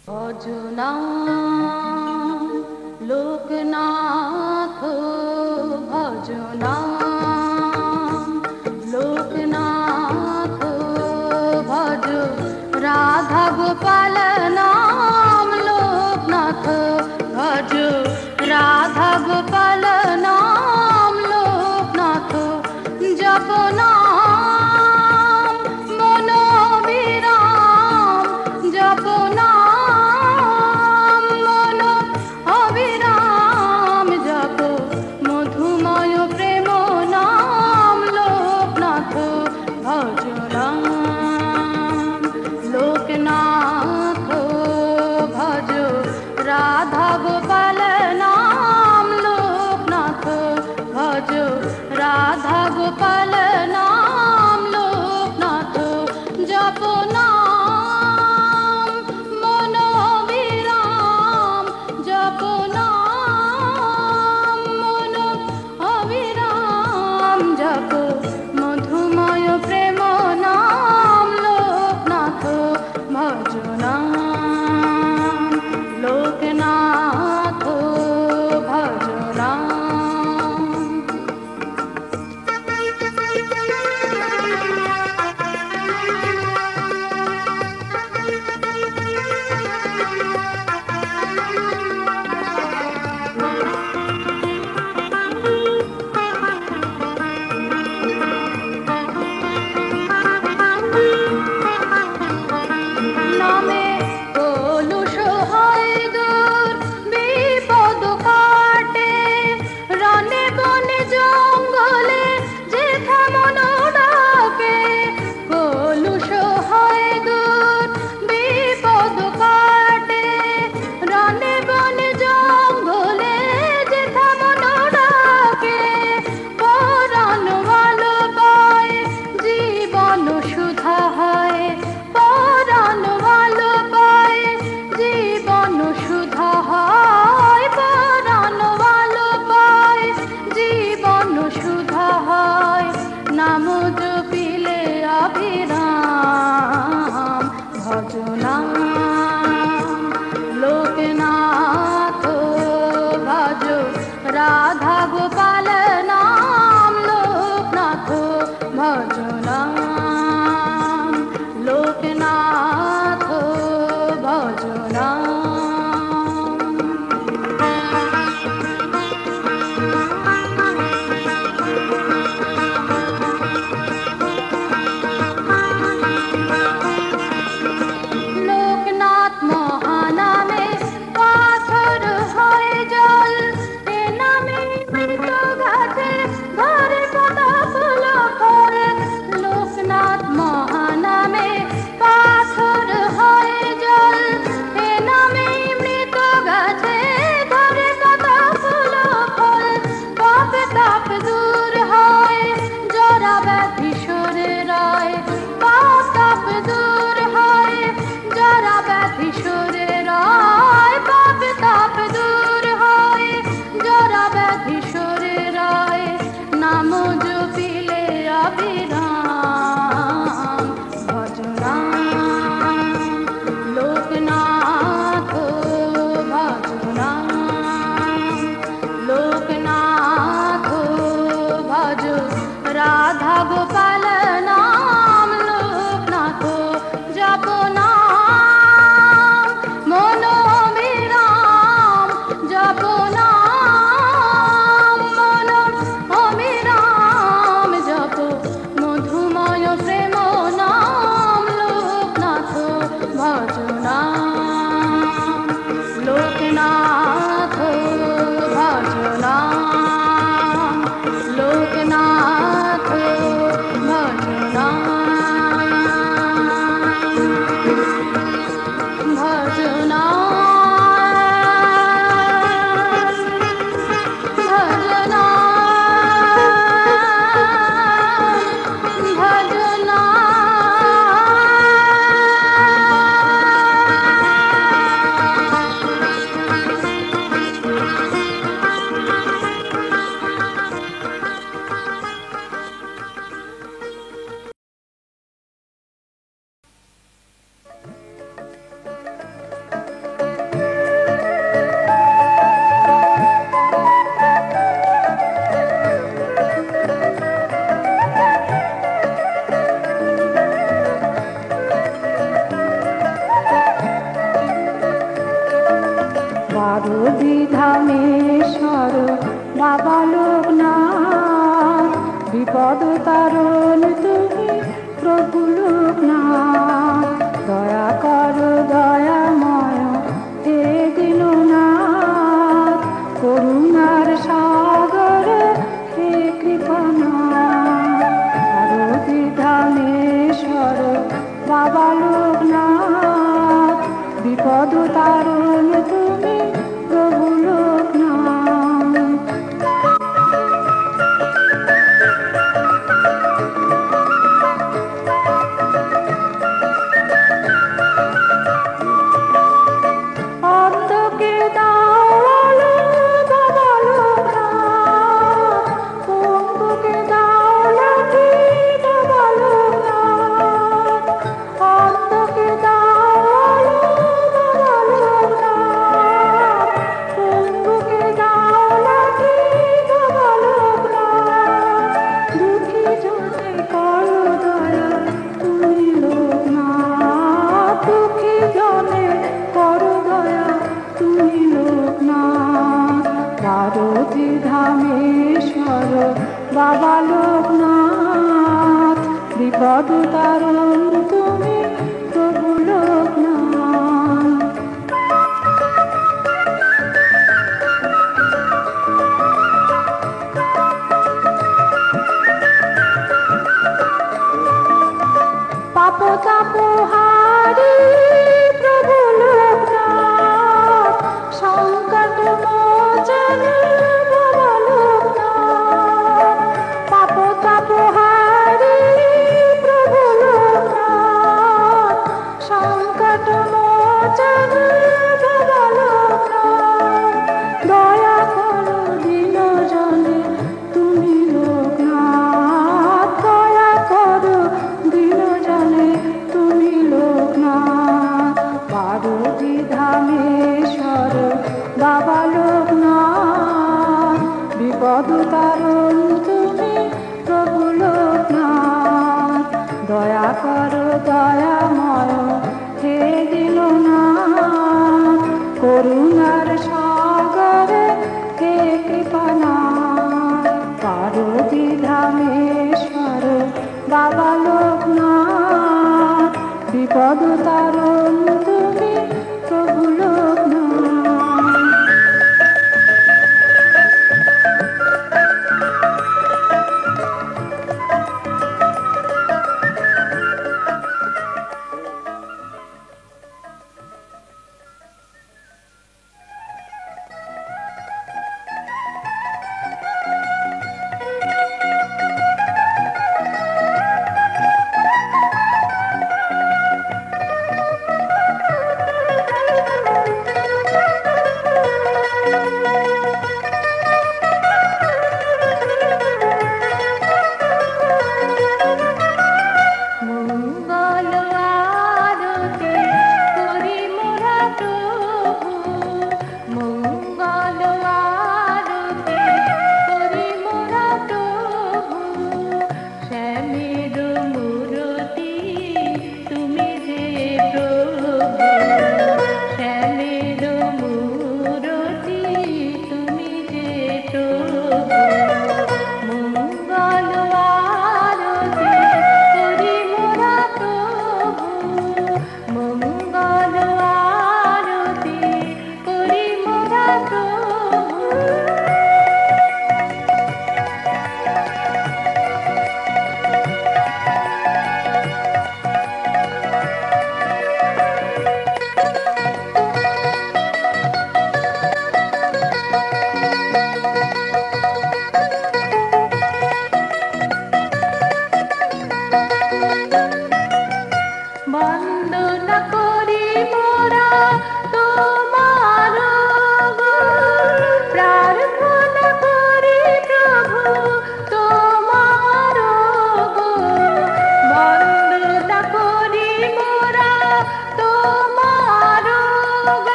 ভজনা লোকনাথ ভজনা লোকনাথ ভজ রাধা গোপাল নাম লোকনাথ ভজ রাধা গোপাল নাম লোকনাথ জপ নাম মন বিরাম জপ নাম মন অবিরাম জপ মধুময় প্রেম নাম লোকনাথ ভজ নাম লোকনাথ ভজ রাধা গোপাল নাম লোকনাথ ভজ রাধা গোপাল নাম লোকনাথ জপ নাম মন বিরাম জপ নাম মন অবিরাম জপ মধুময় প্রেম নাম লোকনাথ ভজ নাম লোকনাথ ভজ নাম নামে কলুষ হয় দূর বিপদ কাটে রনে বনে জঙ্গলে যেথা মন ডাকে কলুষ হয় দূর বিপদ কাটে রনে বনে জঙ্গলে যেথা মন ডাকে পরাণ ভালো পায় জীবন সুধা হয় পরাণ ভালো পায় জীবন সুধা হয় পরাণ ভালো পায় জীবন সুধা হয় নাম জপিলে অবিরাম ভজ নাম লোকনাথ ভজ রাধা গোপাল নাম লোকনাথ ভজ নাম লোকনাথ ভজ নাম লোকনাথ মহানামে পাথর হয় জল এ নামে মৃত গাছে ধরে কদা ফুল ফল লোকনাথ মহানামে পাথর হয় জল এ নামে মৃত গাছে ধরে কদা ফুল ফল পাপ তাপ দূর হয় জরা ব্যাধি সরে রয় পাপ তাপ দূর হয় জরা ব্যাধি সরে রয় পাপ তাপ দূর হয় জরা ব্যাধি সরে রয় নাম জপিলে অবিরাম ভজ নাম লোকনাথ ভজ নাম লোকনাথ ভজ রাধা গোপাল নাম লোকনাথ জপ নাম মন বিরাম জপ নাম মন অবিরাম জপ মধুময় প্রেম নাম লোকনাথ ভজ নাম লোকনাথ ভজ নাম লোকনাথ ভজ নাম ভজ নাম বাবা লোকনাথ, বিপদ তারণ তুমি প্রভু লোকনাথ, দয়া করো দয়াময় হে দীননাথ, করুণার সাগর হে কৃপনাথ, আরতি ধামেশ্বর বাবা লোকনাথ, বিপদ তারণ তুমি প্রভু লোকনাথ। অন্ধকে দাওয়ালো বাবা লোকনাথ, পঙ্গুকে দাও লাঠি বাবা লোকনাথ, অন্ধকে দাওয়ালো বাবা লোকনাথ, পঙ্গুকে দাও লাঠি বাবা লোকনাথ, দুঃখী জনে করো দয়া তুমি লোকনাথ, দুঃখী জনে করো দয়া তুমি লোকনাথ, পার্বতী ধামেশ্বর বাবা লোকনাথ, বিপদ তারণ তুমি প্রভু লোকনাথ। পাপ তাপহারি প্রভু লোকনাথ, সংকট মোচন বাবা লোকনাথ, পাপ তাপহারি প্রভু লোকনাথ, সংকট মোচন বাবা লোকনাথ, দয়া করো দীন জনে তুমি লোকনাথ, দয়া করো দীন জনে তুমি লোকনাথ, পার্বতী ধামেশ্বর বাবা লোকনাথ, বিপদ তারণ তুমি প্রভু লোকনাথ, দয়া করো দয়াময় হে দীননাথ, করুণার সাগর হে কৃপনাথ, পার্বতী ধামেশ্বর বাবা লোকনাথ, বিপদ তারণ তুমি প্রভু লোকনাথ।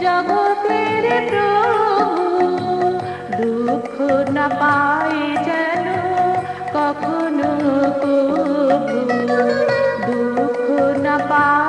জগতের প্রভু না পাই যেন কখনো কভু, দুঃখ না পাই